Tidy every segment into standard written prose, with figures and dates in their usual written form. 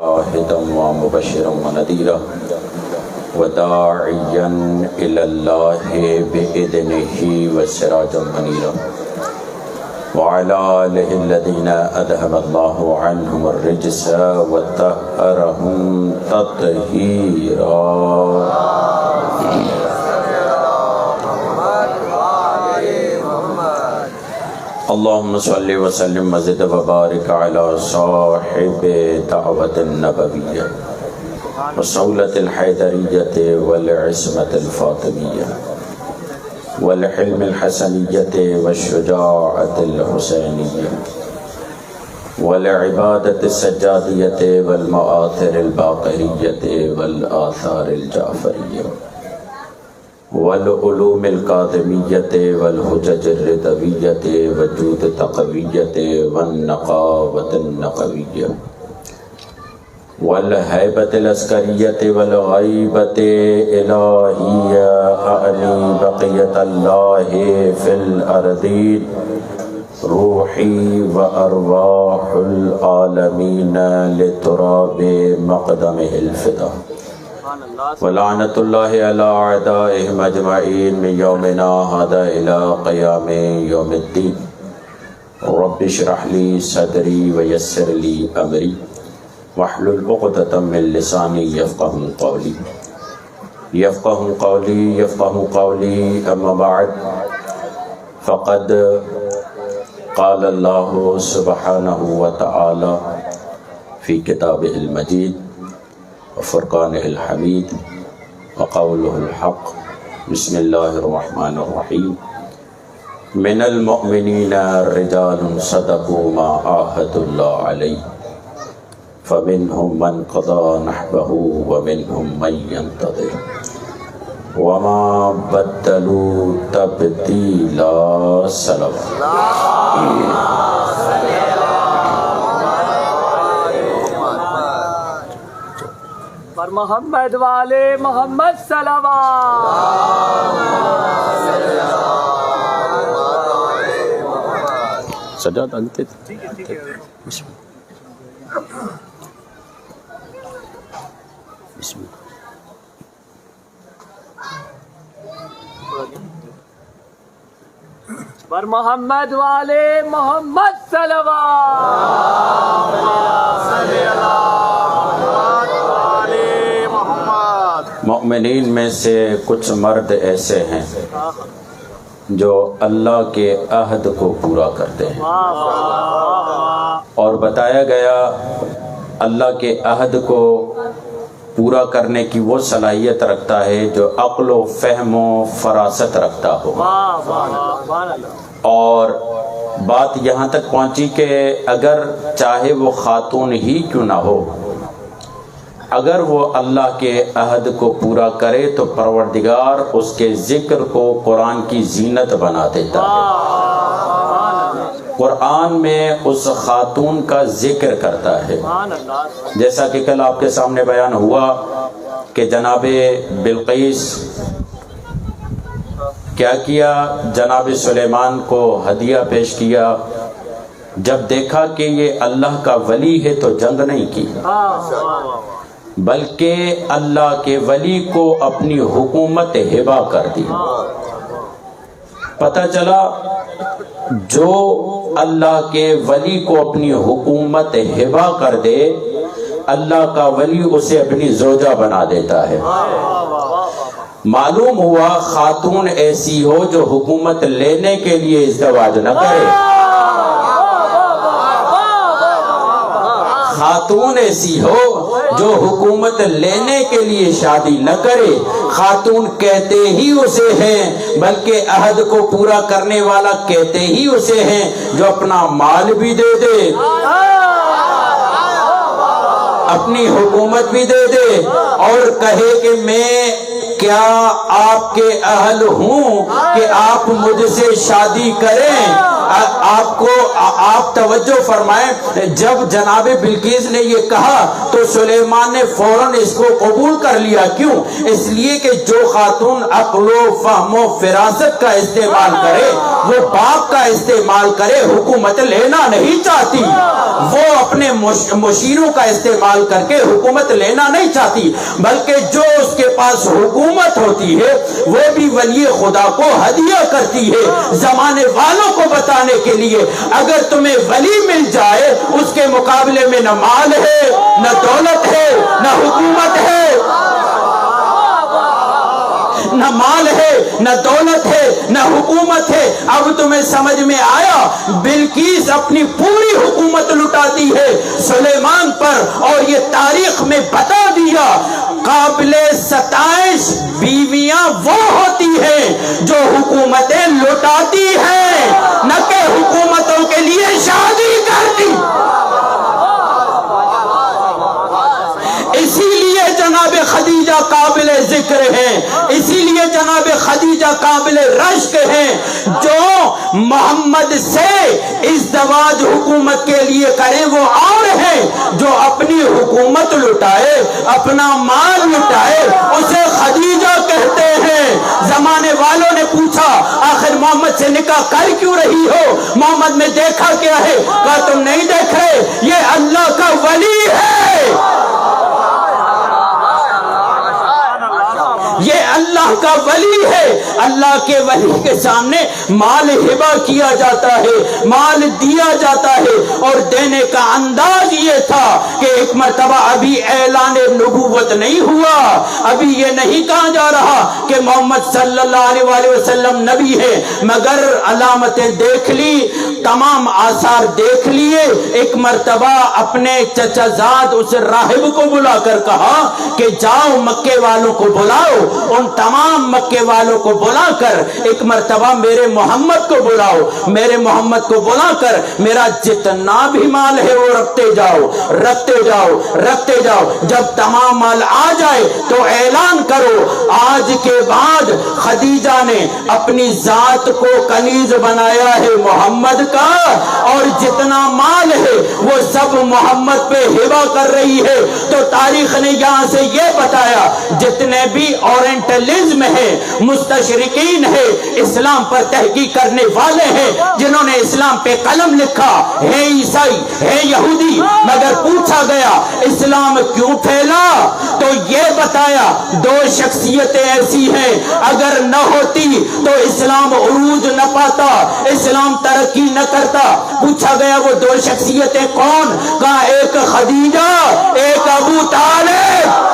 شاهدا ومبشرا ونذيرا وداعيا إلى الله بإذنه وسراجا منيرا وعلى آله الذين أذهب الله عنهم الرجس وطهرهم تطهيرا. اللهم صل وسلم وزد وبارك على صاحب دعوة النبوية والصولة الحيدرية والعصمة الفاطمية والحلم الحسنية والشجاعة الحسينية والعبادة السجادية والمآثر الباقرية والآثار الجعفرية والعلوم القادمية والحجج الرضوية وجود التقوية والنقاوة النقوية والهيبة العسكرية والغيبة الإلهية أعني بقية الله في الأرضين روحي وأرواح العالمين لتراب مقدمه الفدا ولعنة الله على أعدائهم أجمعين من يومنا هذا إلى قيام يوم الدين. رب اشرح لي صدري ويسر لي أمري واحلل عقدة من لساني يفقهوا قولي. أما بعد فقد قال الله سبحانه وتعالى في كتابه المجيد وفرقانه الحميد وقوله الحق. بسم الله الرحمن الرحيم. من المؤمنين رجال صدقوا ما عاهدوا الله عليه فمنهم من قضى نحبه ومنهم من ينتظر وما بدلوا تبديلا. پر محمد والے محمد صلوات. سجاد انتے پر محمد والے محمد صلوات. مؤمنین میں سے کچھ مرد ایسے ہیں جو اللہ کے عہد کو پورا کرتے ہیں، اور بتایا گیا اللہ کے عہد کو پورا کرنے کی وہ صلاحیت رکھتا ہے جو عقل و فہم و فراست رکھتا ہو. اور بات یہاں تک پہنچی کہ اگر چاہے وہ خاتون ہی کیوں نہ ہو، اگر وہ اللہ کے عہد کو پورا کرے تو پروردگار اس کے ذکر کو قرآن کی زینت بنا دیتا ہے. قرآن میں اس خاتون کا ذکر کرتا ہے، جیسا کہ کل آپ کے سامنے بیان ہوا کہ جناب بلقیس کیا کیا، جناب سلیمان کو ہدیہ پیش کیا. جب دیکھا کہ یہ اللہ کا ولی ہے تو جنگ نہیں کی، بلکہ اللہ کے ولی کو اپنی حکومت ہبہ کر دی. پتہ چلا جو اللہ کے ولی کو اپنی حکومت ہبہ کر دے، اللہ کا ولی اسے اپنی زوجہ بنا دیتا ہے. معلوم ہوا خاتون ایسی ہو جو حکومت لینے کے لیے ازدواج نہ کرے، خاتون ایسی ہو جو حکومت لینے کے لیے شادی نہ کرے. خاتون کہتے ہی اسے ہیں، بلکہ عہد کو پورا کرنے والا کہتے ہی اسے ہیں جو اپنا مال بھی دے دے، اپنی حکومت بھی دے دے، اور کہے کہ میں کیا آپ کے اہل ہوں کہ آپ مجھ سے شادی کریں. آپ توجہ فرمائیں، جب جناب بلقیس نے یہ کہا تو سلیمان نے فوراً اس کو قبول کر لیا۔ کیوں؟ اس لیے کہ جو خاتون عقل و فہم و فراست کا استعمال کرے، وہ باپ کا استعمال کرے، حکومت لینا نہیں چاہتی، وہ اپنے مشیروں کا استعمال کر کے حکومت لینا نہیں چاہتی، بلکہ جو اس کے پاس حکومت ہوتی ہے وہ بھی ولی خدا کو ہدیہ کرتی ہے، زمانے والوں کو بتانے کے لیے۔ اگر تمہیں ولی مل جائے، اس کے مقابلے میں نہ مال ہے، نہ دولت ہے، نہ حکومت ہے، نہ مال ہے، نہ دولت ہے، نہ حکومت ہے۔ اب تمہیں سمجھ میں آیا، بلقیس اپنی پوری حکومت لٹاتی ہے سلیمان پر، اور یہ تاریخ میں بتا دیا قابل ستائش بیویاں وہ ہوتی ہیں جو حکومتیں لٹاتی ہیں، نہ کہ حکومتوں کے لیے شادی کرتی۔ اسی لیے جناب خدیجہ قابل ذکر ہیں، اسی لیے جناب خدیجہ قابل رشک ہیں۔ جو محمد سے ازدواج حکومت کے لیے کریں وہ اور ہیں، جو اپنی حکومت لٹائے، اپنا مال لٹائے، اسے خدیجہ کہتے ہیں۔ زمانے والوں نے پوچھا آخر محمد سے نکاح کر کیوں رہی ہو؟ محمد میں دیکھا کیا ہے؟ کہا تم نہیں دیکھ رہے، یہ اللہ کا ولی ہے، یہ اللہ کا ولی ہے۔ اللہ کے ولی کے سامنے مال ہبہ کیا جاتا ہے، مال دیا جاتا ہے، اور دینے کا انداز یہ تھا کہ ایک مرتبہ ابھی اعلان نبوت نہیں ہوا، ابھی یہ نہیں کہا جا رہا کہ محمد صلی اللہ علیہ وآلہ وسلم نبی ہے، مگر علامتیں دیکھ لی، تمام آثار دیکھ لیے۔ ایک مرتبہ اپنے چچا زاد اس راہب کو بلا کر کہا کہ جاؤ مکے والوں کو بلاؤ، ان تمام مکے والوں کو بلا کر ایک مرتبہ میرے محمد کو بلاؤ، میرے محمد کو بلا کر میرا جتنا بھی مال ہے وہ رکھتے جاؤ، رکھتے جاؤ، رکھتے جاؤ۔ جب تمام مال آ جائے تو اعلان کرو آج کے بعد خدیجہ نے اپنی ذات کو کنیز بنایا ہے محمد کا، اور جتنا مال ہے وہ سب محمد پہ ہبہ کر رہی ہے۔ تو تاریخ نے یہاں سے یہ بتایا جتنے بھی اورینٹلزم ہے، مستشرقین ہے، اسلام پر تحقیق کرنے والے ہیں، جنہوں نے اسلام پہ قلم لکھا، ہے عیسائی، ہے یہودی، مگر پوچھا گیا اسلام کیوں پھیلا تو یہ بتایا دو شخصیتیں ایسی ہیں اگر نہ ہوتی تو اسلام عروج نہ پاتا، اسلام ترقی نہ کرتا۔ پوچھا گیا وہ دو شخصیتیں کون؟ کہا ایک خدیجہ، ایک ابو طالب۔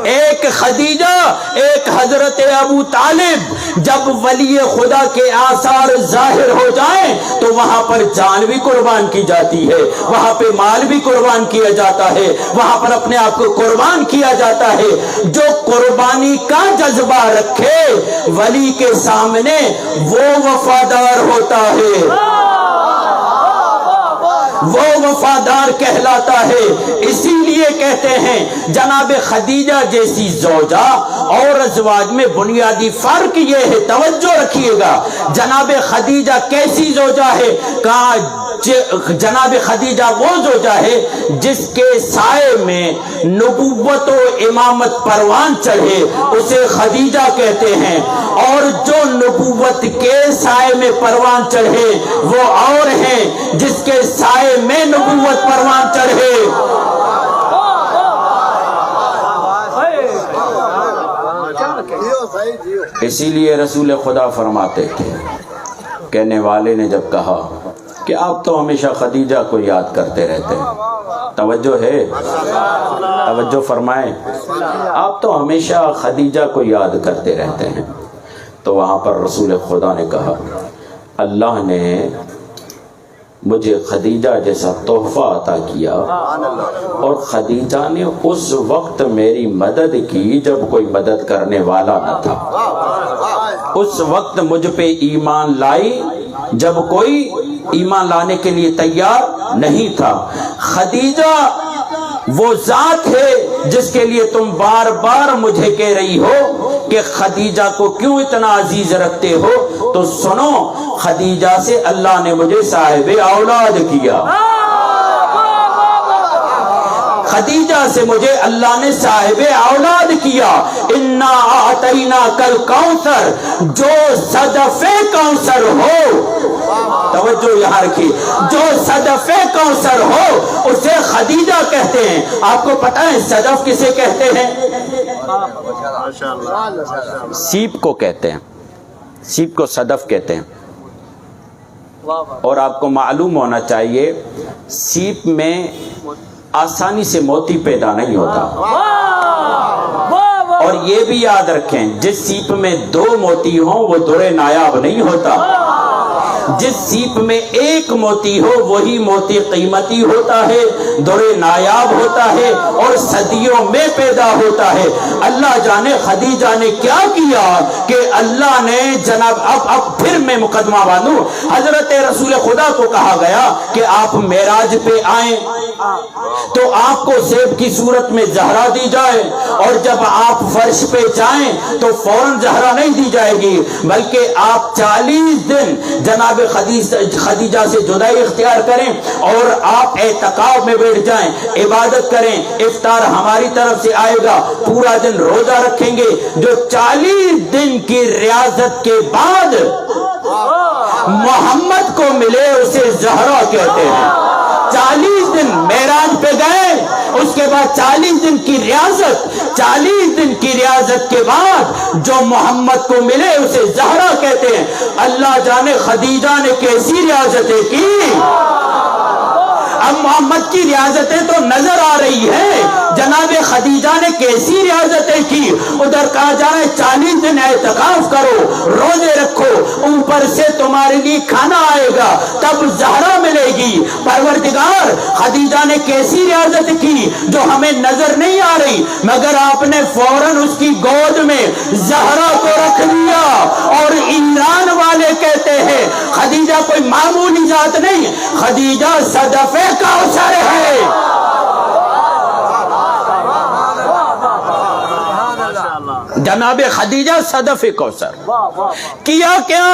ایک خدیجہ، ایک حضرت ابو طالب۔ جب ولی خدا کے آثار ظاہر ہو جائیں تو وہاں پر جان بھی قربان کی جاتی ہے، وہاں پہ مال بھی قربان کیا جاتا ہے، وہاں پر اپنے آپ کو قربان کیا جاتا ہے۔ جو قربانی کا جذبہ رکھے ولی کے سامنے وہ وفادار ہوتا ہے، وہ وفادار کہلاتا ہے۔ اسی لیے کہتے ہیں جناب خدیجہ جیسی زوجہ اور ازواج میں بنیادی فرق یہ ہے، توجہ رکھیے گا، جناب خدیجہ کیسی زوجہ ہے؟ کہا جناب خدیجہ وہ زوجہ ہے جس کے سائے میں نبوت و امامت پروان چڑھے، اسے خدیجہ کہتے ہیں، اور جو نبوت کے سائے میں پروان چڑھے وہ اور ہیں جس کے سائے میں نبوت پروان چڑھے۔ اسی لیے رسول خدا فرماتے تھے، کہنے والے نے جب کہا کہ آپ تو ہمیشہ خدیجہ کو یاد کرتے رہتے ہیں، توجہ ہے، توجہ فرمائیں، آپ تو ہمیشہ خدیجہ کو یاد کرتے رہتے ہیں، تو وہاں پر رسول خدا نے کہا اللہ نے مجھے خدیجہ جیسا تحفہ عطا کیا، اور خدیجہ نے اس وقت میری مدد کی جب کوئی مدد کرنے والا نہ تھا، اس وقت مجھ پہ ایمان لائی جب کوئی ایمان لانے کے لیے تیار نہیں تھا۔ خدیجہ وہ ذات ہے جس کے لیے تم بار بار مجھے کہہ رہی ہو کہ خدیجہ کو کیوں اتنا عزیز رکھتے ہو، تو سنو، خدیجہ سے اللہ نے مجھے صاحب اولاد کیا، خدیجہ سے مجھے اللہ نے صاحب اولاد کیا۔ انا اعطینا کل کوثر، جو صدف کوثر ہو، توجہ یہاں رکھیے، جو صدف کوثر ہو اسے خدیجہ کہتے ہیں۔ آپ کو پتہ ہے صدف کسے کہتے ہیں؟ سیپ کو کہتے ہیں، سیپ کو صدف کہتے ہیں۔ اور آپ کو معلوم ہونا چاہیے سیپ میں آسانی سے موتی پیدا نہیں ہوتا، اور یہ بھی یاد رکھیں جس سیپ میں 2 موتی ہوں وہ درے نایاب نہیں ہوتا، جس سیپ میں 1 موتی ہو وہی موتی قیمتی ہوتا ہے، درے نایاب ہوتا ہے اور صدیوں میں پیدا ہوتا ہے۔ اللہ جانے خدیجہ نے کیا کیا کہ اللہ نے جناب اب پھر میں مقدمہ باندھوں، حضرت رسول خدا کو کہا گیا کہ آپ معراج پہ آئیں تو آپ کو زیب کی صورت میں زہرا دی جائے، اور جب آپ فرش پہ جائیں تو فوراً زہرا نہیں دی جائے گی، بلکہ آپ 40 دن جناب خدیجہ سے جدائی اختیار کریں اور آپ اعتکاف میں بیٹھ جائیں، عبادت کریں، افطار ہماری طرف سے آئے گا، پورا دن روزہ رکھیں گے۔ جو 40 دن کی ریاضت کے بعد محمد کو ملے اسے زہرا کہتے ہیں۔ 40 دن معراج پہ گئے، اس کے بعد 40 دن کی ریاضت، 40 دن کی ریاضت کے بعد جو محمد کو ملے اسے زہرا کہتے ہیں۔ اللہ جانے خدیجہ نے کیسی ریاضتیں کی، اب محمد کی ریاضتیں تو نظر آ رہی ہے، جناب خدیجہ نے کیسی ریاضتیں کی۔ ادھر کہا جا رہا ہے 40 دن اعتکاف کرو، روزے رکھو، اوپر سے تمہارے لیے کھانا آئے گا، تب زہرا ملے گی۔ پروردگار خدیجہ نے کیسی ریاضت کی جو ہمیں نظر نہیں آ رہی، مگر آپ نے فوراً اس کی گود میں زہرا کو رکھ لیا۔ اور ایران والے کہتے ہیں خدیجہ کوئی معمولی ذات نہیں، خدیجہ صدف کوثر ہے۔ جناب خدیجہ صدف کوثر کیا کیا؟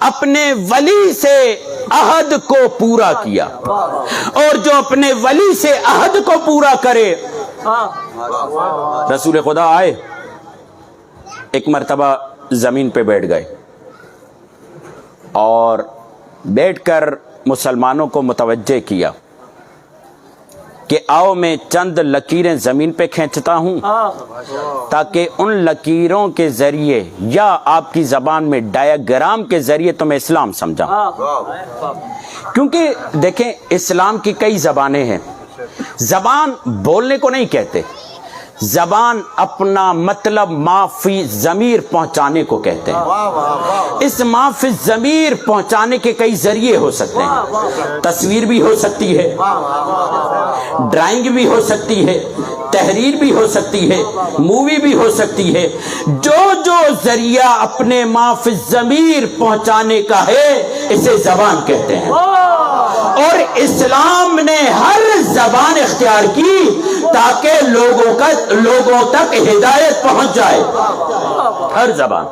اپنے ولی سے عہد کو پورا کیا، اور جو اپنے ولی سے عہد کو پورا کرے۔ رسول خدا آئے، ایک مرتبہ زمین پہ بیٹھ گئے اور بیٹھ کر مسلمانوں کو متوجہ کیا کہ آؤ میں چند لکیریں زمین پہ کھینچتا ہوں تاکہ ان لکیروں کے ذریعے یا آپ کی زبان میں ڈایاگرام کے ذریعے تمہیں اسلام سمجھا۔ کیونکہ دیکھیں اسلام کی کئی زبانیں ہیں، زبان بولنے کو نہیں کہتے، زبان اپنا مطلب ما فی ضمیر پہنچانے کو کہتے ہیں۔ اس ما فی ضمیر پہنچانے کے کئی ذریعے ہو سکتے ہیں، تصویر بھی ہو سکتی ہے، ڈرائنگ بھی ہو سکتی ہے، تحریر بھی ہو سکتی ہے، مووی بھی ہو سکتی ہے۔ جو ذریعہ اپنے ما فی ضمیر پہنچانے کا ہے اسے زبان کہتے ہیں، اور اسلام نے ہر زبان اختیار کی تاکہ لوگوں تک ہدایت پہنچ جائے۔ ہر زبان۔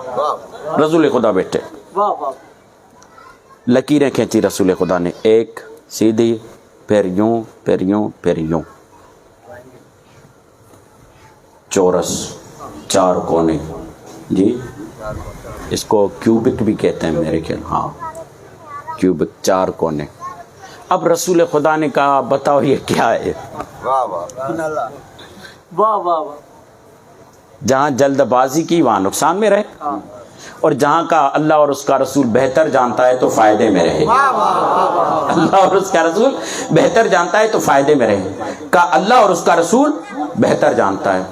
رسول خدا بیٹھے، لکیریں کھینچی رسول خدا نے، ایک سیدھی، پھر یوں، پھر یوں، پھر یوں، چورس، 4 کونے، جی اس کو کیوبک بھی کہتے ہیں میرے خیال، ہاں کیوبک، 4 کونے۔ اب رسول خدا نے کہا بتاؤ یہ کیا ہے؟ جہاں جلد بازی کی وہاں نقصان میں رہے، اور جہاں کا اللہ اور اس کا رسول بہتر جانتا ہے تو فائدے میں رہے۔ اللہ اور اس کا رسول بہتر جانتا ہے تو فائدے میں رہے، کا اللہ اور اس کا رسول بہتر جانتا ہے۔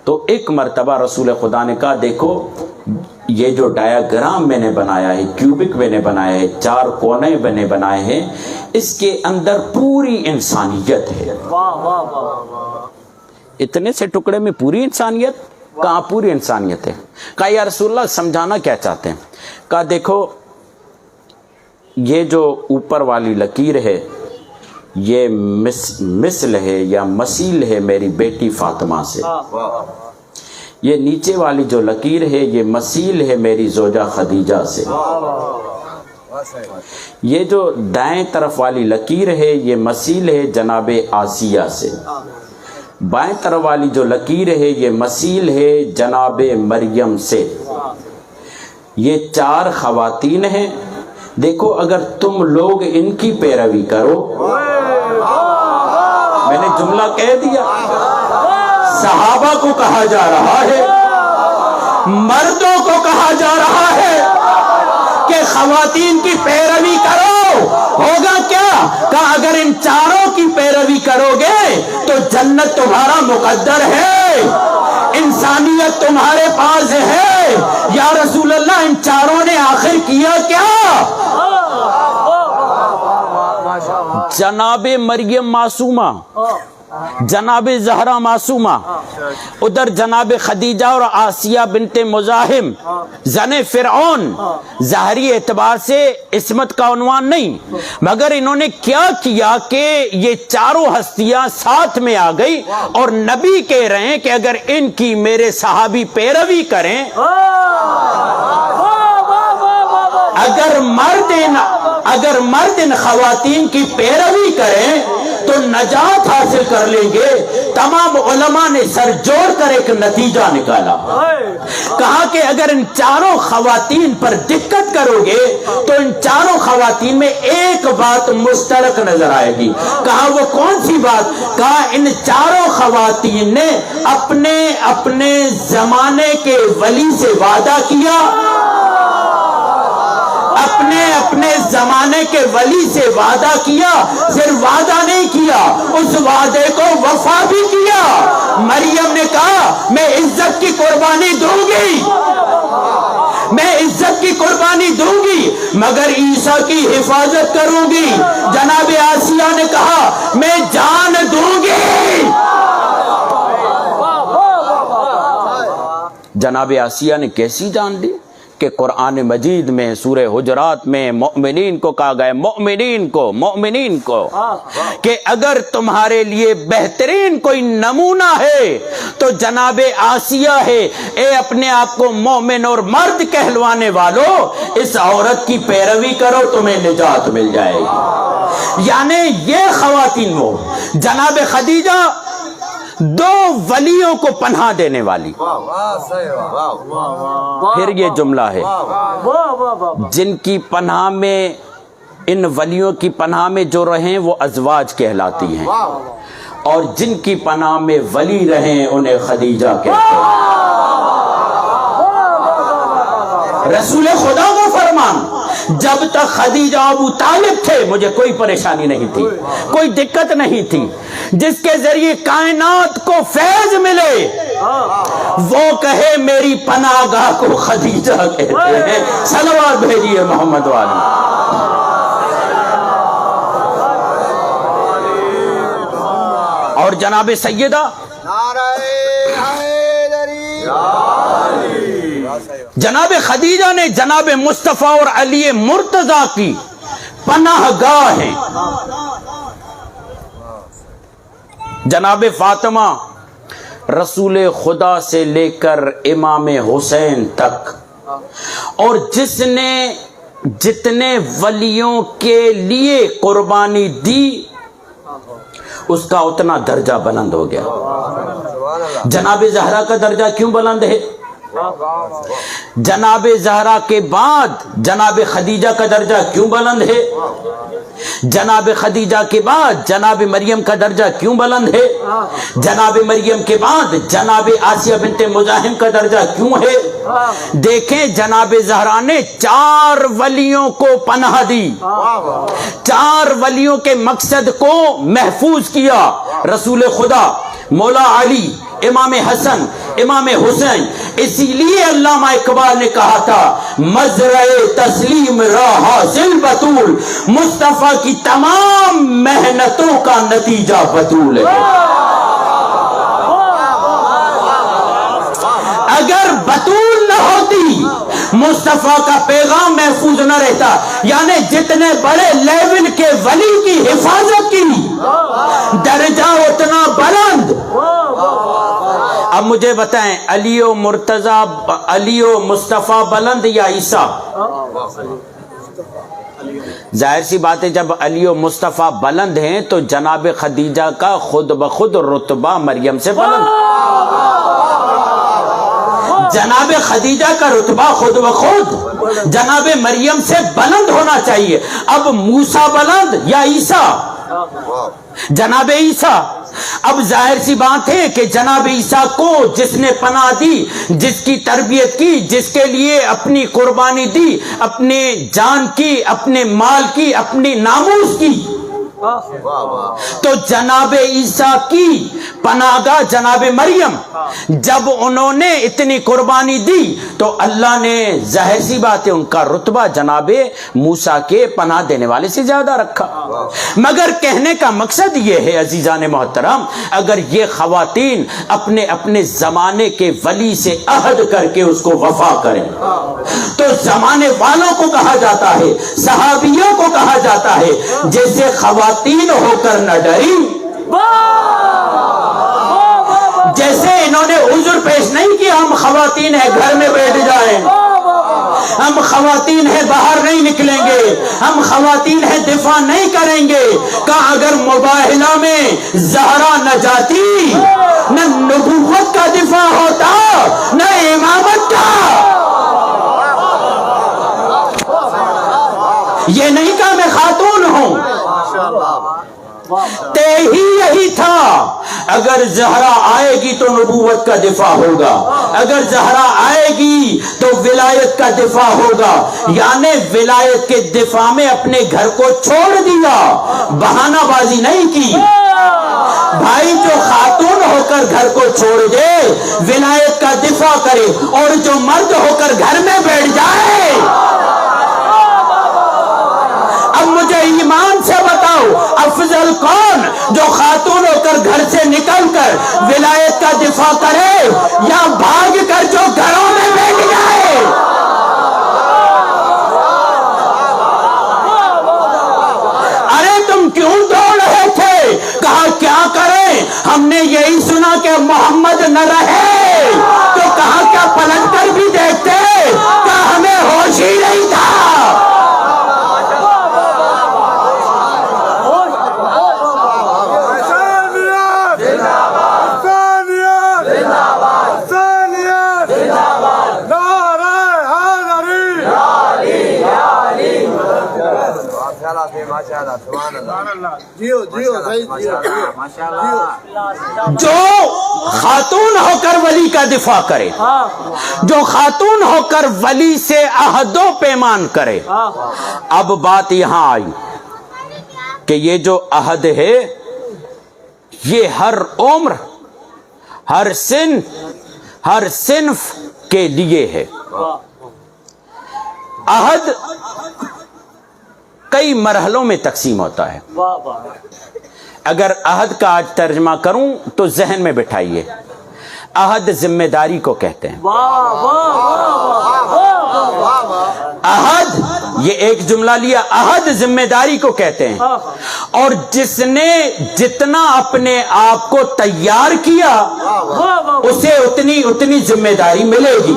تو ایک مرتبہ رسول خدا نے کہا دیکھو یہ جو ڈایاگرام میں نے بنایا ہے، کیوبک میں نے بنایا ہے، 4 کونے میں نے بنائے ہیں، اس کے اندر پوری انسانیت ہے۔ اتنے سے ٹکڑے میں پوری انسانیت؟ کہاں پوری انسانیت ہے؟ کہا یا رسول اللہ سمجھانا کیا چاہتے ہیں؟ کہا دیکھو یہ جو اوپر والی لکیر ہے یہ مثل ہے یا مثیل ہے میری بیٹی فاطمہ سے، یہ نیچے والی جو لکیر ہے یہ مثیل ہے میری زوجہ خدیجہ سے، یہ جو دائیں طرف والی لکیر ہے یہ مثیل ہے جناب آسیہ سے، بائیں طرف والی جو لکیر ہے یہ مثیل ہے جناب مریم سے۔ یہ 4 خواتین ہیں، دیکھو اگر تم لوگ ان کی پیروی کرو، میں نے جملہ کہہ دیا، صحابہ کو کہا جا رہا ہے، مردوں کو کہا جا رہا ہے کہ خواتین کی پیروی کرو، ہوگا کیا؟ کہا اگر ان 4 کی پیروی کرو گے تو جنت تمہارا مقدر ہے، انسانیت تمہارے پاس ہے۔ یا رسول اللہ ان 4 نے آخر کیا کیا؟ جناب مریم معصومہ، جناب زہرا معصومہ، ادھر جناب خدیجہ اور آسیہ بنت مزاحم زن فرعون، ظاہری اعتبار سے عصمت کا عنوان نہیں، مگر انہوں نے کیا کیا کہ یہ 4 ہستیاں ساتھ میں آ گئی اور نبی کہہ رہے ہیں کہ اگر ان کی میرے صحابی پیروی کریں، اگر مرد ان خواتین کی پیروی کریں تو نجات حاصل کر لیں گے۔ تمام علماء نے سر جوڑ کر ایک نتیجہ نکالا، کہا کہ اگر ان 4 خواتین پر دقت کرو گے تو ان 4 خواتین میں ایک بات مشترک نظر آئے گی۔ کہا وہ کون سی بات؟ کہا ان 4 خواتین نے اپنے زمانے کے ولی سے وعدہ کیا، اپنے زمانے کے ولی سے وعدہ کیا، صرف وعدہ نہیں کیا، اس وعدے کو وفا بھی کیا۔ مریم نے کہا میں عزت کی قربانی دوں گی، میں عزت کی قربانی دوں گی مگر عیسیٰ کی حفاظت کروں گی۔ جناب آسیہ نے کہا میں جان دوں گی۔ جناب آسیہ نے کیسی جان دی کہ قرآن مجید میں سورہ حجرات میں مومنین کو کہا گیا، مومنین کو کہ اگر تمہارے لیے بہترین کوئی نمونہ ہے تو جناب آسیہ ہے، اے اپنے آپ کو مومن اور مرد کہلوانے والوں، اس عورت کی پیروی کرو تمہیں نجات مل جائے گی۔ یعنی یہ خواتین وہ جناب خدیجہ 2 ولیوں کو پناہ دینے والی، پھر یہ جملہ ہے جن کی پناہ میں، ان ولیوں کی پناہ میں جو رہیں وہ ازواج کہلاتی ہیں، اور جن کی پناہ میں ولی رہیں انہیں خدیجہ کہتے ہیں۔ رسول خدا کا فرمان، جب تک خدیجہ ابو طالب تھے مجھے کوئی پریشانی نہیں تھی، کوئی دقت نہیں تھی، جس کے ذریعے کائنات کو فیض ملے وہ کہے میری پناہ گاہ کو خدیجہ کہتے ہیں۔ صلوات بھیجیے محمد والی۔ اور جناب سیدہ جناب خدیجہ نے جناب مصطفیٰ اور علی مرتضیٰ کی پناہ گاہ ہیں۔ جناب فاطمہ رسول خدا سے لے کر امام حسین تک، اور جس نے جتنے ولیوں کے لیے قربانی دی اس کا اتنا درجہ بلند ہو گیا۔ جناب زہرا کا درجہ کیوں بلند ہے؟ جناب زہرا کے بعد جناب خدیجہ کا درجہ کیوں بلند ہے؟ جناب خدیجہ کے بعد جناب مریم کا درجہ کیوں بلند ہے؟ جناب مریم کے بعد جناب آسیہ بنت مزاحم کا درجہ کیوں ہے؟ دیکھیں جناب زہرا نے 4 ولیوں کو پناہ دی، 4 ولیوں کے مقصد کو محفوظ کیا۔ رسول خدا، مولا علی، امام حسن، امام حسین۔ اسی لیے علامہ اقبال نے کہا تھا مزرع تسلیم را حاصل بطول، مصطفیٰ کی تمام محنتوں کا نتیجہ بطول ہے۔ اگر بطول نہ ہوتی، مصطفیٰ کا پیغام محفوظ نہ رہتا. یعنی جتنے بڑے لیول کے ولی کی حفاظت کی درجہ اتنا بلند. اب مجھے بتائیں علی و مرتضی، علی و مصطفیٰ بلند یا عیسیٰ؟ ظاہر سی بات ہے جب علی و مصطفیٰ بلند ہیں تو جناب خدیجہ کا خود بخود رتبہ مریم سے بلند. جناب خدیجہ کا رتبہ خود بخود جناب مریم سے بلند ہونا چاہیے. اب موسیٰ بلند یا عیسیٰ؟ جناب عیسیٰ. اب ظاہر سی بات ہے کہ جناب عیسیٰ کو جس نے پناہ دی، جس کی تربیت کی، جس کے لیے اپنی قربانی دی، اپنے جان کی، اپنے مال کی، اپنی ناموس کی، تو جناب عیسیٰ کی پناہ گاہ جناب مریم جب انہوں نے اتنی قربانی دی تو اللہ نے ظاہر سی بات ہے ان کا رتبہ جناب موسیٰ کے پناہ دینے والے سے زیادہ رکھا. مگر کہنے کا مقصد یہ ہے عزیزان محترم، اگر یہ خواتین اپنے اپنے زمانے کے ولی سے عہد کر کے اس کو وفا کریں تو زمانے والوں کو کہا جاتا ہے، صحابیوں کو کہا جاتا ہے جیسے خواتین ہو کر نہ ڈری، جیسے انہوں نے عذر پیش نہیں کیا ہم خواتین ہیں گھر میں بیٹھ جائیں، ہم خواتین ہیں باہر نہیں نکلیں گے، ہم خواتین ہیں دفاع نہیں کریں گے. کہا اگر مباہلہ میں زہرا نہ جاتی نہ نبوت کا دفاع ہوتا نہ امامت کا. یہ نہیں کہا میں خاتون ہوں، ہی یہی تھا اگر زہرا آئے گی تو نبوت کا دفاع ہوگا، اگر زہرا آئے گی تو ولایت کا دفاع ہوگا. یعنی ولایت کے دفاع میں اپنے گھر کو چھوڑ دیا، بہانہ بازی نہیں کی. بھائی جو خاتون ہو کر گھر کو چھوڑ دے ولایت کا دفاع کرے، اور جو مرد ہو کر گھر میں بیٹھ جائے. اب مجھے ایمان سے بتاؤ افضل کون، جو خاتون ہو کر گھر سے نکل کر ولایت کا دفاع کرے یا بھاگ کر جو گھروں میں بیٹھ جائے؟ ارے تم کیوں دوڑ رہے تھے؟ کہا کیا کریں، ہم نے یہی سنا کہ محمد نہ رہے تو کہا کیا پلٹ کر بھی دیکھتے، کہا ہمیں ہوش ہی نہیں تھا. جو خاتون ہو کر ولی کا دفاع کرے، جو خاتون ہو کر ولی سے عہد و پیمان کرے. اب بات یہاں آئی کہ یہ جو عہد ہے یہ ہر عمر، ہر سن، ہر صنف کے لیے ہے. عہد کئی مرحلوں میں تقسیم ہوتا ہے. اگر عہد کا آج ترجمہ کروں تو ذہن میں بٹھائیے، عہد ذمہ داری کو کہتے ہیں. عہد یہ ایک جملہ لیا، عہد ذمہ داری کو کہتے ہیں. اور جس نے جتنا اپنے آپ کو تیار کیا اسے اتنی ذمہ داری ملے گی.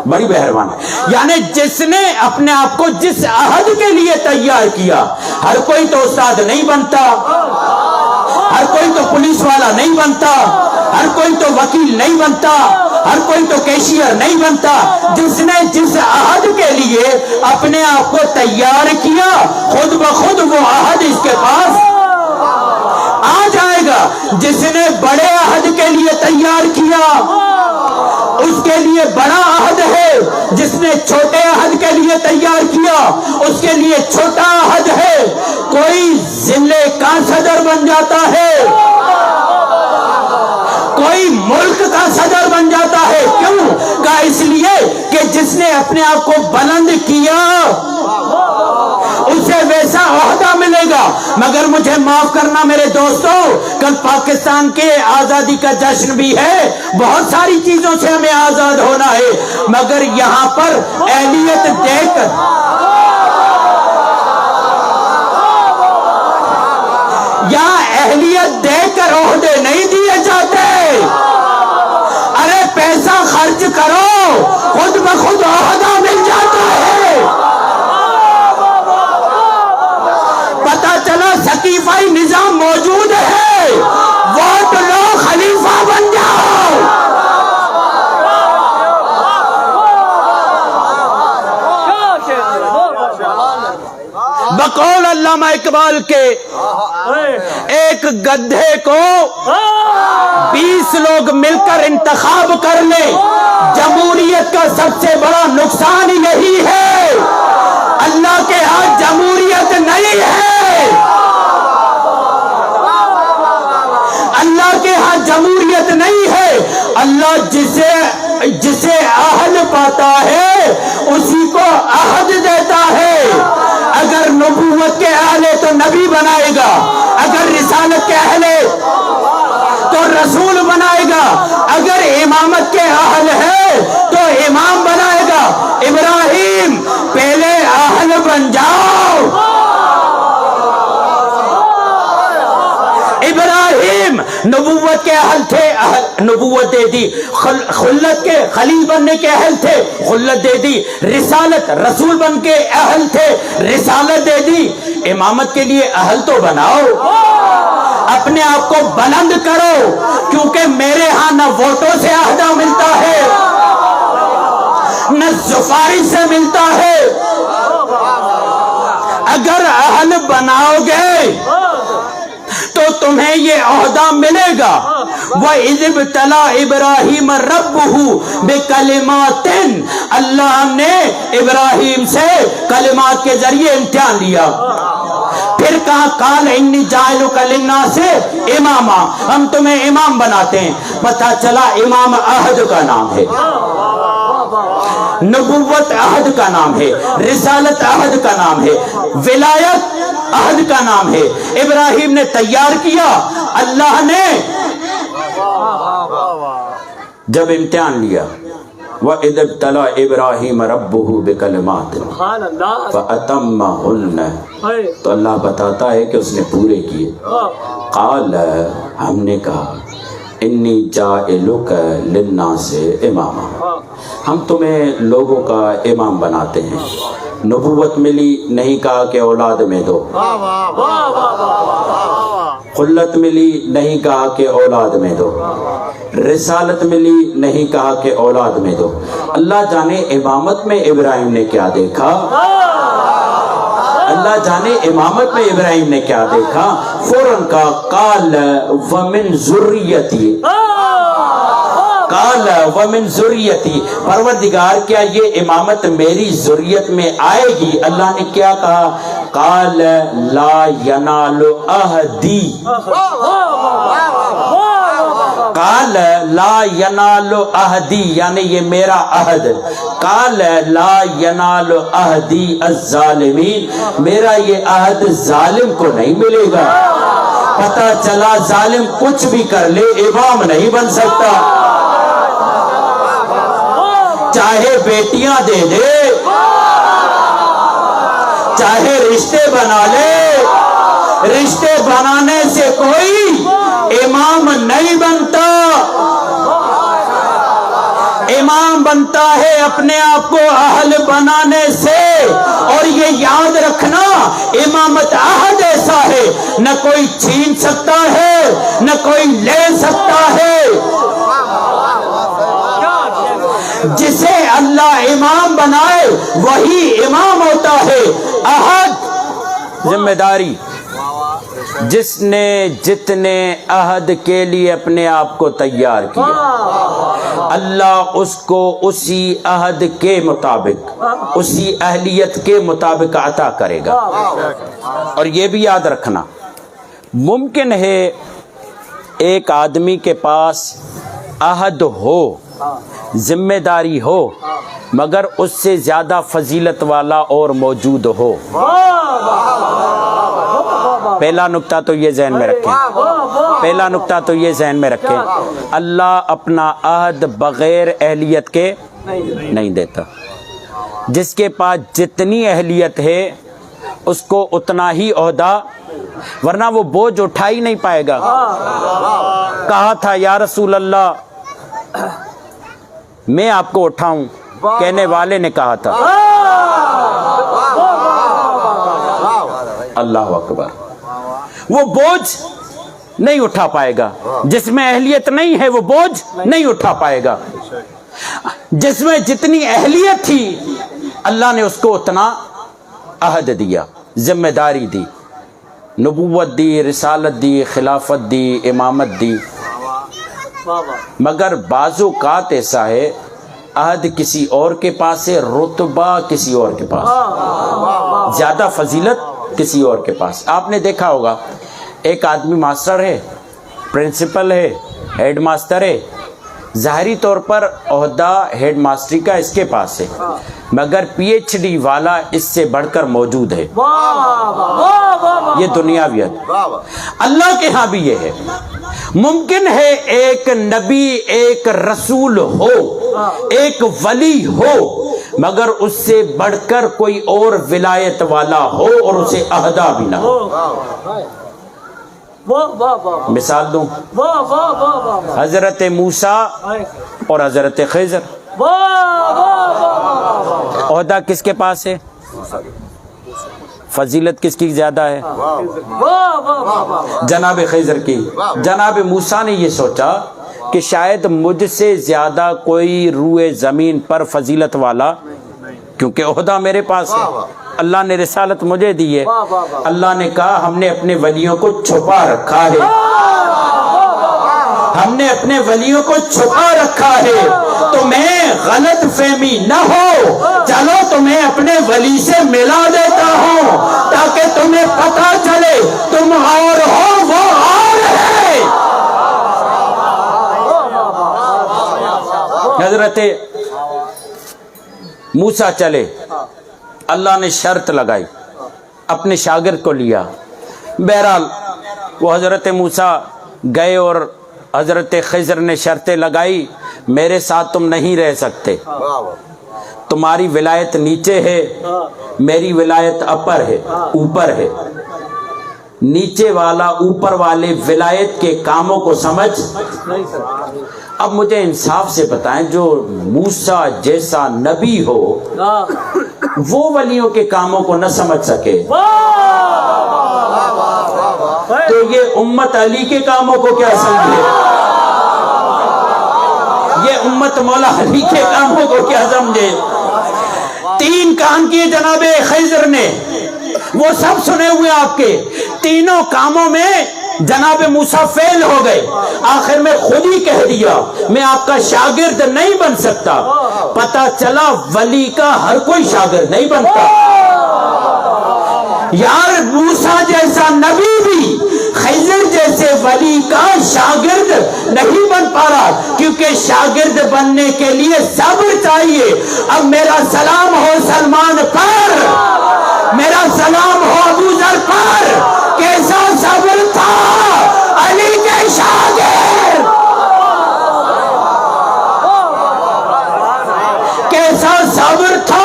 بڑی مہربانی. یعنی جس نے اپنے آپ کو جس عہد کے لیے تیار کیا، ہر کوئی تو استاد نہیں بنتا، ہر کوئی تو پولیس والا نہیں بنتا، ہر کوئی تو وکیل نہیں بنتا، ہر کوئی تو کیشیئر نہیں بنتا. جس نے جس عہد کے لیے اپنے آپ کو تیار کیا خود بخود وہ عہد اس کے پاس آ جائے گا. جس نے بڑے عہد کے لیے تیار کیا اس کے لیے بڑا عہد ہے، جس نے چھوٹے عہد کے لیے تیار کیا اس کے لیے چھوٹا عہد ہے. کوئی ضلع کا صدر بن جاتا ہے، کوئی ملک کا صدر بن جاتا ہے. کیوں؟ کہا اس لیے کہ جس نے اپنے آپ کو بلند کیا اسے ویسا عہدہ ملے گا. مگر مجھے معاف کرنا میرے دوستوں، کل پاکستان کے آزادی کا جشن بھی ہے، بہت ساری چیزوں سے ہمیں آزاد ہونا ہے، مگر یہاں پر اہلیت دے کر اہلیت دے کر عہدے نہیں دیے جاتے. ارے پیسہ خرچ کرو، خود بخود عہدہ مل جاتا ہے. پتہ چلا سقیفائی نظام موجود ہے، ووٹ لو، خلیفہ بن جاؤ. بقول علامہ اقبال کے، ایک گدھے کو 20 لوگ مل کر انتخاب کر لیں، جمہوریت کا سب سے بڑا نقصان یہی ہے. اللہ کے ہاں جمہوریت نہیں ہے، اللہ کے ہاں جمہوریت نہیں ہے. اللہ جسے عہد پاتا ہے اسی کو عہد دیتا ہے. اگر نبوت کے اہل ہے تو نبی بنائے گا، اگر رسالت کے اہل ہے تو رسول بنائے گا، اگر امامت کے اہل ہے تو امام بنائے گا. ابراہیم پہلے اہل بن جاؤ. ابراہیم نبوت کے اہل تھے، نبوت دے دی. خلت کے خلیل بننے کے اہل تھے، خلت دے دی. رسالت رسول بن کے اہل تھے، رسالت دے دی. امامت کے لیے اہل تو بناؤ، اپنے آپ کو بلند کرو، کیونکہ میرے ہاں نہ ووٹوں سے عہدہ ملتا ہے، نہ سفارش سے ملتا ہے. اگر اہل بناؤ گے تو تمہیں یہ عہدہ ملے گا. وَإِذِ ابْتَلَىٰ إِبْرَاهِيمَ رَبُّهُ بِكَلِمَاتٍ، اللہ نے ابراہیم سے کلمات کے ذریعے امتحان لیا. پھر کہا قَالَ إِنِّي جَاعِلُكَ لِلنَّاسِ اماما، ہم تمہیں امام بناتے ہیں. پتہ چلا امام عہد کا نام ہے، نبوت عہد کا نام ہے، رسالت عہد کا نام ہے، ولایت عہد کا نام ہے. ابراہیم نے تیار کیا، اللہ نے جب امتحان لیا. وَإِذِ ابْتَلَىٰ إِبْرَاهِيمَ رَبُّهُ بِكَلِمَاتٍ فَأَتَمَّهُنَّ، تو اللہ بتاتا ہے کہ اس نے پورے کیے. قَالَ، ہم نے کہا، انی جاعلک للناس اماما، ہم تمہیں لوگوں کا امام بناتے ہیں. نبوت ملی، نہیں کہا کہ اولاد میں دو. خلت ملی، نہیں کہا کہ اولاد میں دو. رسالت ملی، نہیں کہا کہ اولاد میں دو. اللہ جانے امامت میں ابراہیم نے کیا دیکھا، اللہ جانے امامت میں ابراہیم نے کیا دیکھا. فوراً کہا قال ومن ذریتی، قال ومن ذریتی، پروردگار کیا یہ امامت میری ذریت میں آئے گی؟ اللہ نے کیا کہا؟ قال لا ینال عہدی، قال لا ینال عہدی، یعنی یہ میرا عہد. قال لا ینال عہدی الظالمین، میرا یہ عہد ظالم کو نہیں ملے گا. پتہ چلا ظالم کچھ بھی کر لے امام نہیں بن سکتا، چاہے بیٹیاں دے دے، چاہے رشتے بنا لے، رشتے بنانے سے کوئی امام نہیں بنتا. امام بنتا ہے اپنے آپ کو اہل بنانے سے. اور یہ یاد رکھنا، امامت عہد ایسا ہے نہ کوئی چھین سکتا ہے، نہ کوئی لے سکتا ہے. جسے اللہ امام بنائے وہی امام ہوتا ہے. عہد ذمہ داری، جس نے جتنے عہد کے لیے اپنے آپ کو تیار کیا، اللہ اس کو اسی عہد کے مطابق، اسی اہلیت کے مطابق عطا کرے گا. اور یہ بھی یاد رکھنا، ممکن ہے ایک آدمی کے پاس عہد ہو، ذمہ داری ہو، مگر اس سے زیادہ فضیلت والا اور موجود ہو. پہلا نقطہ تو یہ ذہن میں رکھیں، پہلا نقطہ تو یہ ذہن میں رکھیں، اللہ اپنا عہد بغیر اہلیت کے نہیں دیتا۔ جس کے پاس جتنی اہلیت ہے اس کو اتنا ہی عہدہ، ورنہ وہ بوجھ اٹھا ہی نہیں پائے گا۔ کہا تھا یا رسول اللہ میں آپ کو اٹھاؤں، کہنے والے نے کہا تھا اللہ اکبر، وہ بوجھ نہیں اٹھا پائے گا۔ جس میں اہلیت نہیں ہے وہ بوجھ نہیں اٹھا پائے گا۔ جس میں جتنی اہلیت تھی اللہ نے اس کو اتنا عہد دیا، ذمہ داری دی، نبوت دی، رسالت دی، خلافت دی، امامت دی۔ مگر بعض اوقات ایسا ہے عہد کسی اور کے پاس ہے، رتبہ کسی اور کے پاس، زیادہ فضیلت کسی اور کے پاس۔ آپ نے دیکھا ہوگا ایک آدمی ماسٹر ہے، پرنسپل ہے، ہیڈ ماسٹر ہے، ظاہری طور پر عہدہ ہیڈ ماسٹری کا اس کے پاس ہے، مگر پی ایچ ڈی والا اس سے بڑھ کر موجود ہے۔ یہ دنیاویت، اللہ کے ہاں بھی یہ ہے۔ ممکن ہے ایک نبی، ایک رسول ہو، ایک ولی ہو، مگر اس سے بڑھ کر کوئی اور ولایت والا ہو اور اسے عہدہ بھی نہ ہو۔ مثال دوں، حضرت موسیٰ اور حضرت خضر، عہدہ کس کے پاس ہے؟ فضیلت کس کی زیادہ ہے؟ جناب خضر کی۔ جناب موسیٰ نے یہ سوچا کہ شاید مجھ سے زیادہ کوئی روئے زمین پر فضیلت والا، کیونکہ عہدہ میرے پاس ہے، اللہ نے رسالت مجھے دی ہے۔ اللہ نے کہا ہم نے اپنے ولیوں کو چھپا رکھا ہے، ہم نے اپنے ولیوں کو چھپا رکھا ہے، تمہیں غلط فہمی نہ ہو، چلو تمہیں اپنے ولی سے ملا دیتا ہوں تاکہ تمہیں پتہ چلے تم اور ہو وہ اور ہے۔ حضرت موسیٰ چلے، اللہ نے شرط لگائی، اپنے شاگرد کو لیا۔ بہرحال وہ حضرت موسیٰ گئے اور حضرت خضر نے شرطیں لگائی، میرے ساتھ تم نہیں رہ سکتے، تمہاری ولایت نیچے ہے، میری ولایت اپر ہے، اوپر ہے۔ نیچے والا اوپر والے ولایت کے کاموں کو سمجھ نہیں سکتا۔ اب مجھے انصاف سے بتائیں، جو موسیٰ جیسا نبی ہو وہ ولیوں کے کاموں کو نہ سمجھ سکے تو یہ امت علی کے کاموں کو کیا سمجھے؟ یہ امت مولا علی کے کاموں کو کیا سمجھے؟ 3 کام کیے جناب خضر نے، وہ سب سنے ہوئے آپ کے، تینوں کاموں میں جناب موسیٰ فیل ہو گئے۔ آخر میں خود ہی کہہ دیا میں آپ کا شاگرد نہیں بن سکتا۔ پتہ چلا ولی کا ہر کوئی شاگرد نہیں بنتا۔ یار موسیٰ جیسا نبی بھی خضر جیسے ولی کا شاگرد نہیں بن پا رہا، کیونکہ شاگرد بننے کے لیے صبر چاہیے۔ اب میرا سلام ہو سلمان پر، میرا سلام ہو ابو ذر پر، کیسا صبر تھا علی کے شاگرد، کیسا صبر تھا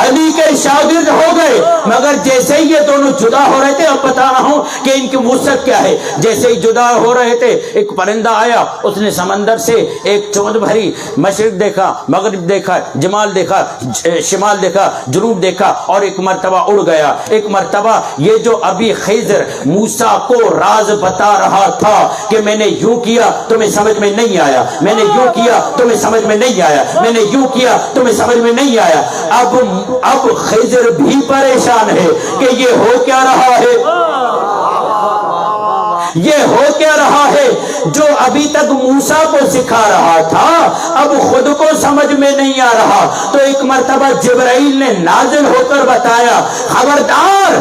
علی کے شاگرد ہو گئے۔ مگر جیسے ہی یہ دونوں جدا ہو رہے تھے، اب بتا رہا ہوں کہ ان کی وسعت کیا ہے، جیسے ہی جدا ہو رہے تھے ایک پرندہ آیا، اس نے سمندر سے ایک چوند بھری، مشرق دیکھا، مغرب دیکھا، جمال دیکھا، شمال دیکھا، جنوب دیکھا، اور ایک مرتبہ اڑ گیا۔ ایک مرتبہ یہ جو ابھی خضر موسیٰ کو راز بتا رہا تھا کہ میں نے یوں کیا تمہیں سمجھ میں نہیں آیا، میں نے یوں کیا تمہیں سمجھ میں نہیں آیا، میں نے یوں کیا تمہیں سمجھ میں نہیں آیا، اب خضر بھی پریشان ہے کہ یہ ہو کیا رہا ہے، یہ ہو کیا رہا ہے جو ابھی تک موسیٰ کو سکھا رہا تھا اب خود کو سمجھ میں نہیں آ رہا۔ تو ایک مرتبہ جبرائیل نے نازل ہو کر بتایا خبردار،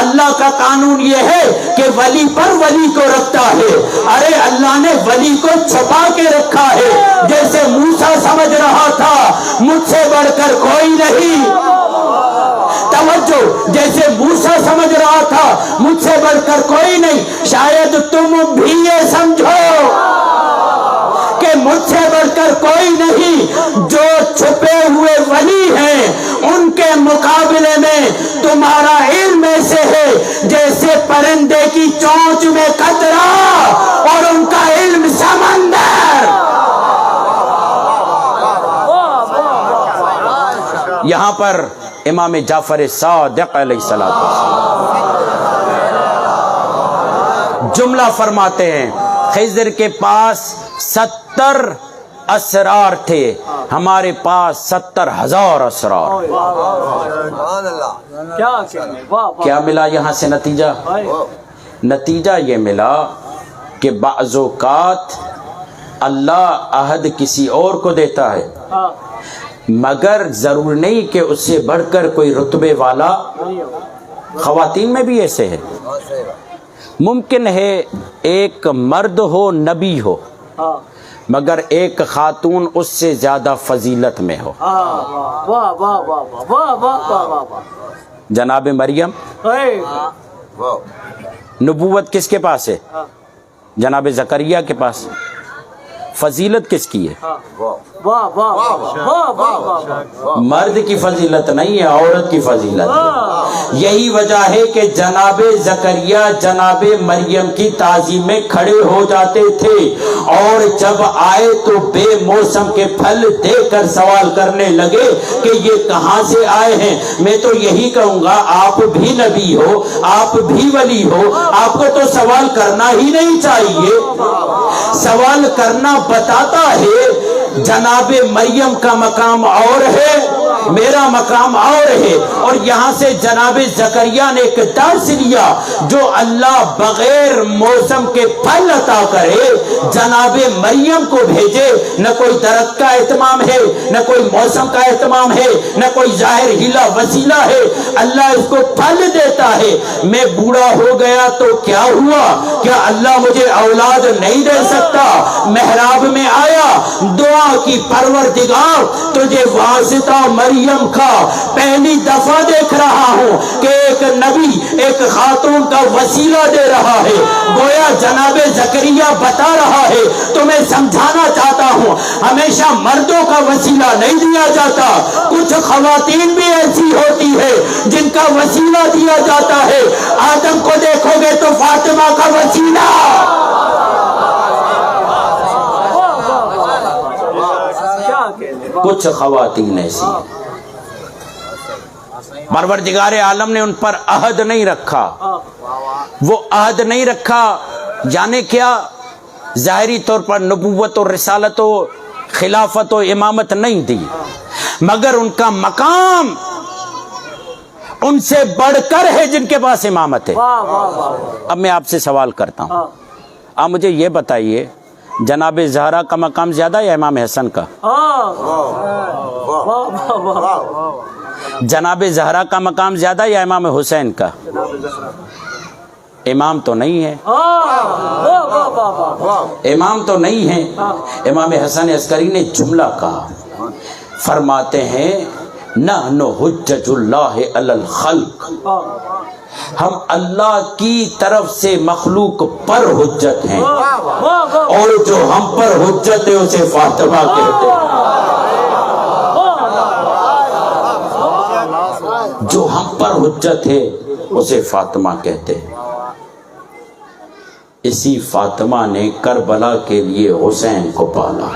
اللہ کا قانون یہ ہے کہ ولی پر ولی کو رکھتا ہے۔ ارے اللہ نے ولی کو چھپا کے رکھا ہے، جیسے موسیٰ سمجھ رہا تھا مجھ سے بڑھ کر کوئی نہیں، توجہ، جیسے موسیٰ سمجھ رہا تھا مجھ سے بڑھ کر کوئی نہیں، شاید تم بھی یہ سمجھو کہ مجھ سے بڑھ کر کوئی نہیں، جو چھپے ہوئے ولی ہیں ان کے مقابلے میں تمہارا علم ایسے ہے جیسے پرندے کی چونچ میں قطرہ اور ان کا علم سمندر۔ یہاں پر امام جعفر صادق علیہ السلام جملہ فرماتے ہیں، خضر کے پاس 70 اسرار تھے، ہمارے پاس 70,000 اسرار۔ کیا ملا یہاں سے نتیجہ؟ نتیجہ یہ ملا کہ بعض اوقات اللہ عہد کسی اور کو دیتا ہے، مگر ضرور نہیں کہ اس سے بڑھ کر کوئی رتبے والا۔ خواتین میں بھی ایسے ہے، ممکن ہے ایک مرد ہو نبی ہو مگر ایک خاتون اس سے زیادہ فضیلت میں ہو۔ جناب مریم نبوت کس کے پاس ہے؟ جناب زکریا کے پاس۔ فضیلت کس کی ہے؟ مرد کی فضیلت نہیں ہے، عورت کی فضیلت ہے۔ یہی وجہ ہے کہ جناب زکریا جناب مریم کی تعظیم میں کھڑے ہو جاتے تھے، اور جب آئے تو بے موسم کے پھل دے کر سوال کرنے لگے کہ یہ کہاں سے آئے ہیں۔ میں تو یہی کہوں گا آپ بھی نبی ہو، آپ بھی ولی ہو، آپ کو تو سوال کرنا ہی نہیں چاہیے۔ سوال کرنا بتاتا ہے جناب مریم کا مقام اور ہے، میرا مقام اور ہے، اور یہاں سے جناب زکریا نے ایک درس لیا، جو اللہ بغیر موسم کے پھل عطا کرے جناب مریم کو بھیجے۔ نہ کوئی درخت کا اہتمام ہے، نہ کوئی موسم کا اہتمام ہے، نہ کوئی ظاہر ہیلا وسیلہ ہے، اللہ اس کو پھل دیتا ہے۔ میں بوڑھا ہو گیا تو کیا ہوا؟ کیا اللہ مجھے اولاد نہیں دے سکتا؟ محراب میں آیا، دعا کی، پروردگار تجھے واسطہ مریم کا پہلی دفعہ دیکھ رہا ہوں کہ ایک نبی ایک خاتون کا وسیلہ دے رہا ہے۔ گویا جناب زکریا بتا رہا ہے، تمہیں سمجھانا چاہتا ہوں، ہمیشہ مردوں کا وسیلہ نہیں دیا جاتا، کچھ خواتین بھی ایسی ہوتی ہے جن کا وسیلہ دیا جاتا ہے۔ آدم کو دیکھو گے تو فاطمہ کا وسیلہ، کچھ خواتین ایسی ہیں۔ پروردگار عالم نے ان پر عہد نہیں رکھا، وہ عہد نہیں رکھا، یعنی کیا؟ ظاہری طور پر نبوت و رسالت و خلافت و امامت نہیں دی، مگر ان کا مقام ان سے بڑھ کر ہے جن کے پاس امامت ہے۔ اب میں آپ سے سوال کرتا ہوں، آپ مجھے یہ بتائیے، جناب زہرا کا مقام زیادہ یا امام حسن کا؟ جناب زہرا کا مقام زیادہ یا امام حسین کا؟ امام تو نہیں ہے، امام تو نہیں ہے۔ امام حسن عسکری نے جملہ کہا، فرماتے ہیں نحن حجت اللہ علی الخلق، ہم اللہ کی طرف سے مخلوق پر حجت ہیں، اور جو ہم پر حجت ہے اسے فاطمہ کہتے ہیں۔ جو ہم پر حجت ہے اسے فاطمہ کہتے ہیں۔ اسی فاطمہ نے کربلا کے لیے حسین کو پالا۔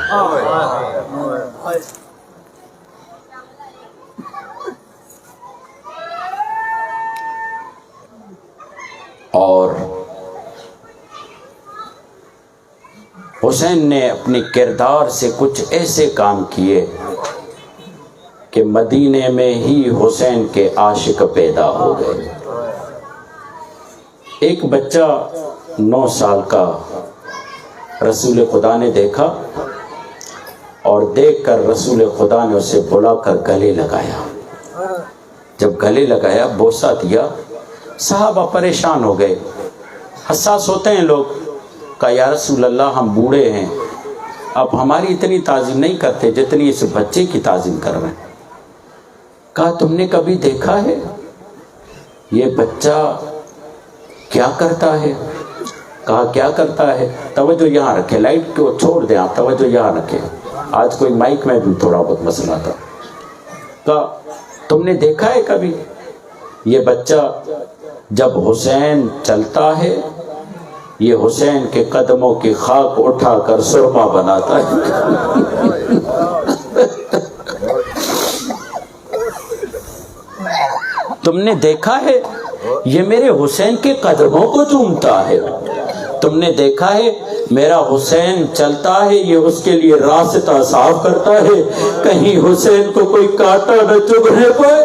اور حسین نے اپنے کردار سے کچھ ایسے کام کیے کہ مدینے میں ہی حسین کے عاشق پیدا ہو گئے۔ ایک بچہ 9 سال کا رسول خدا نے دیکھا، اور دیکھ کر رسول خدا نے اسے بلا کر گلے لگایا۔ جب گلے لگایا، بوسہ دیا، صحابہ پریشان ہو گئے، حساس ہوتے ہیں لوگ۔ کہا یا رسول اللہ، ہم بوڑھے ہیں، آپ ہماری اتنی تعظیم نہیں کرتے جتنی اس بچے کی تعظیم کر رہے ہیں۔ کہا تم نے کبھی دیکھا ہے یہ بچہ کیا کرتا ہے؟ کہا کیا کرتا ہے؟ توجہ یہاں رکھے، لائٹ کو چھوڑ دیں آپ، توجہ یہاں رکھے، آج کوئی مائک میں بھی تھوڑا بہت مسئلہ تھا۔ کہا تم نے دیکھا ہے کبھی یہ بچہ جب حسین چلتا ہے یہ حسین کے قدموں کی خاک اٹھا کر سرما بناتا ہے؟ تم نے دیکھا ہے یہ میرے حسین کے قدموں کو چومتا ہے؟ تم نے دیکھا ہے میرا حسین چلتا ہے یہ اس کے لیے راستہ صاف کرتا ہے، کہیں حسین کو کوئی کانٹا نہ چبھنے پائے،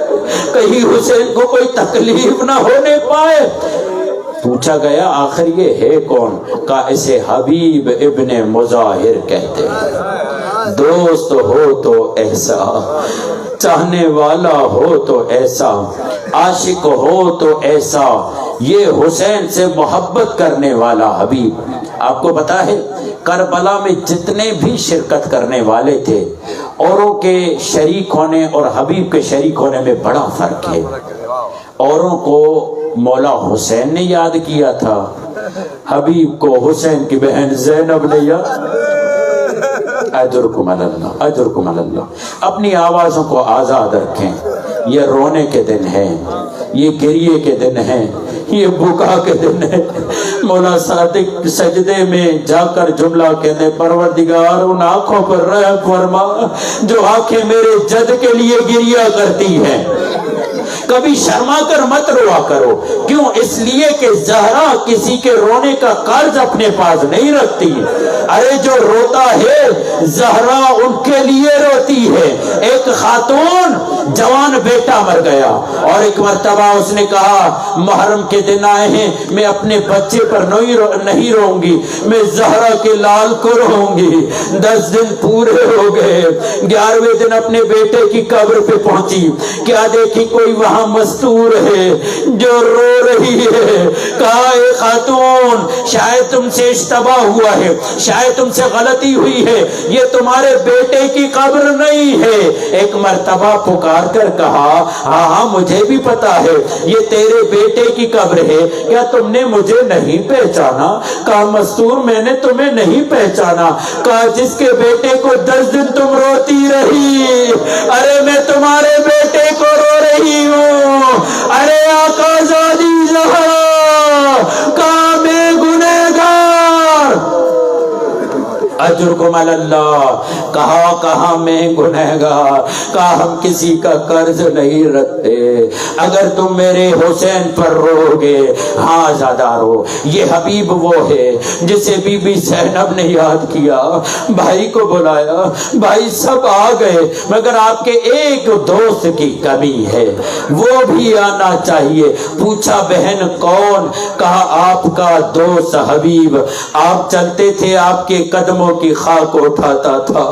کہیں حسین کو کوئی تکلیف نہ ہونے پائے۔ پوچھا گیا آخر یہ ہے کون؟ کہا اسے حبیب ابن مظاہر کہتے ہیں۔ دوست ہو تو ایسا، چاہنے والا ہو تو ایسا، عاشق ہو تو ایسا، یہ حسین سے محبت کرنے والا حبیب۔ آپ کو پتا ہے کربلا میں جتنے بھی شرکت کرنے والے تھے، اوروں کے شریک ہونے اور حبیب کے شریک ہونے میں بڑا فرق ہے۔ اوروں کو مولا حسین نے یاد کیا تھا، حبیب کو حسین کی بہن زینب نے یاد۔ اجرکم اللہ، اجرکم اللہ۔ اپنی آوازوں کو آزاد رکھیں، یہ رونے کے دن ہیں، یہ گریے کے دن ہیں، یہ بکا کے دن ہے۔ مولا صادق سجدے میں جا کر جملہ کہتے پروردگار ان آنکھوں پر رحم فرما جو آنکھیں میرے جد کے لیے گریا کرتی ہیں، کبھی شرما کر مت روا کرو۔ کیوں؟ اس لیے کہ زہرا کسی کے رونے کا قرض اپنے پاس نہیں رکھتی۔ ارے جو روتا ہے زہرا ان کے لیے روتی ہے۔ ایک خاتون جوان بیٹا مر گیا اور ایک مرتبہ اس نے کہا محرم کے دن آئے ہیں، میں اپنے بچے پر نہیں روؤں گی، میں زہرا کے لال کو روؤں گی۔ 10 دن پورے ہو گئے، 11ویں دن اپنے بیٹے کی قبر پہ پہنچی، کیا دیکھی کوئی وہاں مستور ہے جو رو رہی ہے۔ کہا اے خاتون شاید تم سے اشتباہ ہوا ہے، شاید تم سے غلطی ہوئی ہے، یہ تمہارے بیٹے کی قبر نہیں ہے۔ ایک مرتبہ پکار کر کہا ہاں مجھے بھی پتا ہے یہ تیرے بیٹے کی قبر ہے، کیا تم نے مجھے نہیں پہچانا؟ کہا مستور میں نے تمہیں نہیں پہچانا۔ کہا جس کے بیٹے کو 10 دن تم روتی رہی، ارے میں تمہارے بیٹے کو رو رہی ہوں۔ ارے آقا زادی زہرا کہا میں گنہگار، اجرکم اللہ، کہا میں گنہگار، کہا ہم کسی کا قرض نہیں رکھتے، اگر تم میرے حسین پر رو گے ہاں زیادہ رو۔ یہ حبیب وہ ہے جسے بی بی زینب نے یاد کیا، بھائی کو بلایا، بھائی سب آ گئے مگر آپ کے ایک دوست کی کمی ہے، وہ بھی آنا چاہیے۔ پوچھا بہن کون؟ کہا آپ کا دوست حبیب، آپ چلتے تھے آپ کے قدموں کی خاک اٹھاتا تھا،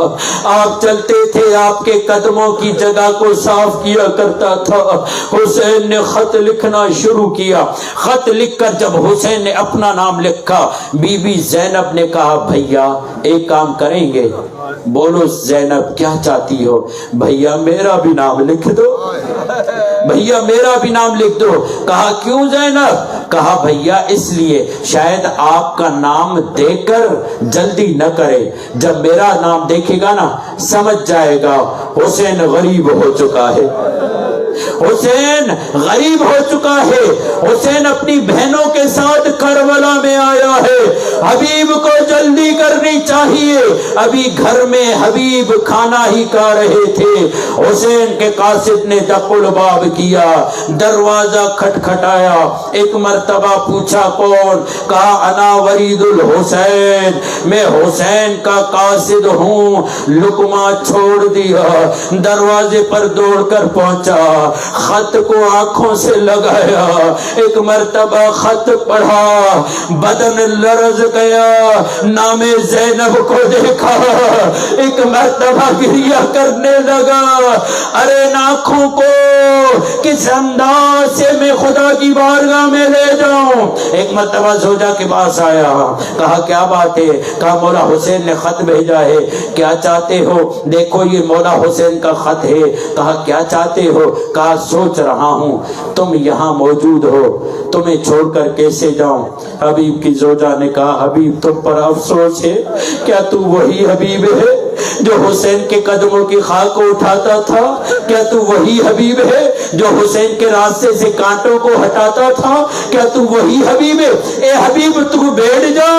آپ چلتے تھے آپ کے قدموں کی جگہ کو صاف کیا کرتا تھا۔ حسین نے خط لکھنا شروع کیا، خط لکھ کر جب حسین نے اپنا نام لکھا، بی بی زینب نے کہا بھیا ایک کام کریں گے؟ بولو زینب کیا چاہتی ہو؟ بھیا میرا بھی نام لکھ دو، بھیا میرا بھی نام لکھ دو۔ کہا کیوں زینب؟ کہا بھیا اس لیے شاید آپ کا نام دیکھ کر جلدی نہ کرے، جب میرا نام دیکھے گا نا سمجھ جائے گا حسین غریب ہو چکا ہے، حسین غریب ہو چکا ہے، حسین اپنی بہنوں کے ساتھ کربلا میں آیا ہے، حبیب کو جلدی کرنی چاہیے۔ ابھی گھر میں حبیب کھانا ہی کھا رہے تھے، حسین کے قاصد نے دق الباب کیا، دروازہ کھٹکھٹایا، ایک مرتبہ پوچھا کون؟ کہا انا ورید الحسین، میں حسین کا قاصد ہوں۔ لقمہ چھوڑ دیا، دروازے پر دوڑ کر پہنچا، خط کو آنکھوں سے لگایا، ایک مرتبہ خط پڑھا، بدن لرز گیا، نام زینب کو دیکھا، ایک مرتبہ گریہ کرنے لگا۔ ارے آنکھوں کو کس انداز سے میں خدا کی بارگاہ میں لے جاؤں؟ ایک مرتبہ زوجہ کے پاس آیا، کہا کیا بات ہے؟ کہا مولا حسین نے خط بھیجا ہے، کیا چاہتے ہو؟ دیکھو یہ مولا حسین کا خط ہے۔ کہا کیا چاہتے ہو؟ کا سوچ رہا ہوں تم یہاں موجود ہو، تمہیں چھوڑ کر کیسے جاؤں؟ حبیب کی زوجہ نے کہا حبیب تم پر افسوس ہے، کیا تو وہی حبیب ہے جو حسین کے قدموں کی خاک کو اٹھاتا تھا؟ کیا تو وہی حبیب ہے جو حسین کے راستے سے کانٹوں کو ہٹاتا تھا؟ کیا تو وہی حبیب ہے؟ اے حبیب تو بیٹھ جا،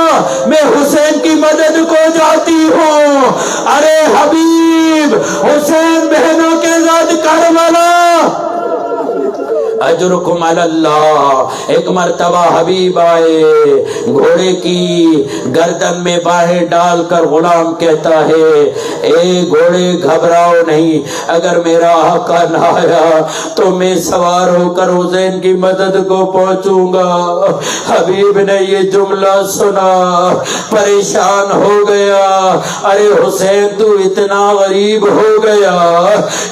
میں حسین کی مدد کو جاتی ہوں۔ ارے حبیب، حسین بہنوں کے ساتھ کربلا، اجرکم علی اللہ۔ ایک مرتبہ حبیب آئے، گھوڑے کی گردن میں باہیں ڈال کر غلام کہتا ہے اے گھوڑے گھبراؤ نہیں، اگر میرا آقا نہ آیا تو میں سوار ہو کر حسین کی مدد کو پہنچوں گا۔ حبیب نے یہ جملہ سنا، پریشان ہو گیا۔ ارے حسین تو اتنا غریب ہو گیا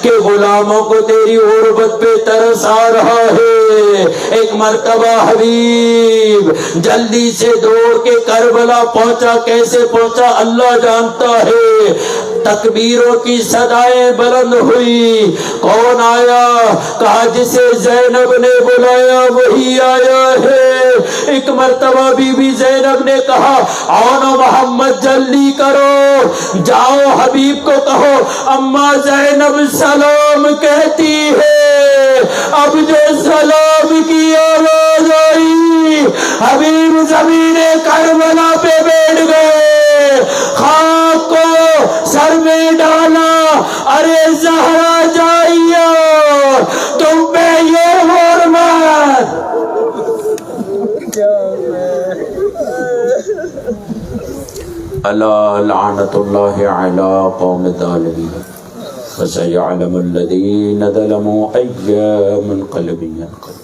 کہ غلاموں کو تیری غربت پہ ترس آ رہا ہے۔ ایک مرتبہ حبیب جلدی سے دوڑ کے کربلا پہنچا، کیسے پہنچا اللہ جانتا ہے۔ تکبیروں کی صدائیں بلند ہوئی، کون آیا؟ کہا جسے زینب نے بلایا وہی آیا ہے۔ ایک مرتبہ بی بی زینب نے کہا آنو محمد جلدی کرو، جاؤ حبیب کو کہو اماں زینب سلام کہتی ہے۔ اب جو سلام کی آواز آئی، حبیب زمین کربلا پہ بیٹھ گئے، خاک کو سر میں ڈالا۔ ارے زہرا جائیو، تم پہ یہ حرمت۔ الا لعنت اللہ علی قوم الظالمین فسيعلم الذين ظلموا أي منقلب ينقلبون۔